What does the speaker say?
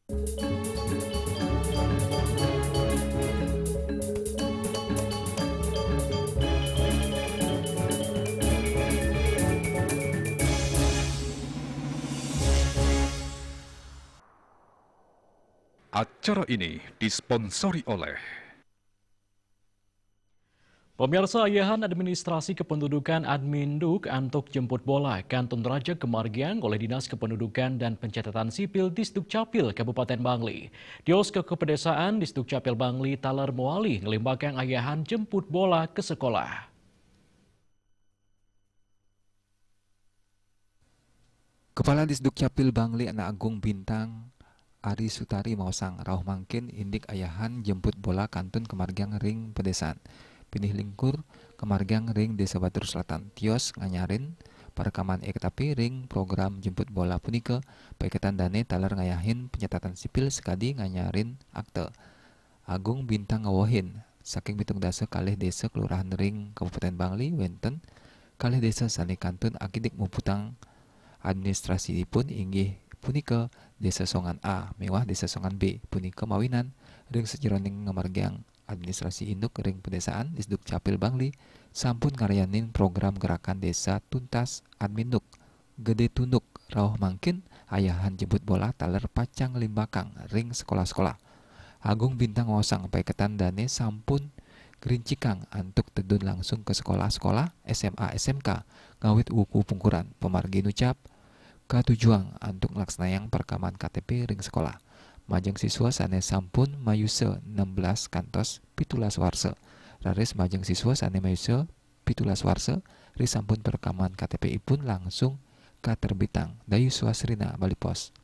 Acara ini disponsori oleh Pemirsa, ayahan administrasi kependudukan Adminduk untuk jemput bola Kanton Raja Kemargiang oleh Dinas Kependudukan dan Pencatatan Sipil Disdukcapil Kabupaten Bangli. Dios Kepedesaan Disdukcapil Bangli Taler Moali ngelimbahkan ayahan jemput bola ke sekolah. Kepala Disdukcapil Bangli Anak Agung Bintang Ari Sutari Mausang rauh mangkin indik ayahan jemput bola Kantun Kemargiang Ring Pedesaan. Pinih lingkur Kemargiang Ring Desa Batur Selatan tios nganyarin perekaman ektapi ring program jemput bola punika paiketan dane taler ngayahin pencatatan sipil sekadi nganyarin akte. Agung Bintang ngawohin saking bitung dasa kalih desa kelurahan Ring Kabupaten Bangli wenten kalih desa sani Kantun akidik muputang administrasi dipun inggih punika Desa Songan A mewah Desa Songan B punika mawinan ring sejeroning ngamargiang administrasi induk ring pedesaan Disdukcapil Bangli sampun ngaryanin program gerakan desa tuntas adminduk gede tunduk rauh mangkin ayahan jemput bola taler pacang limbakang ring sekolah-sekolah. Agung Bintang ngosang paiketan dane sampun gerincikang antuk tedun langsung ke sekolah-sekolah SMA SMK ngawit wuku pungkuran pemargi nucap katujuan antuk nglaksnayang perekaman KTP ring sekolah. Majeng siswa sanes sampun mayuse 16 kantos 17 warse. Raris majeng siswa sanes mayuse 17 warse ri sampun perekaman KTP ipun langsung katerbitang Dayu Swasrina Bali Pos.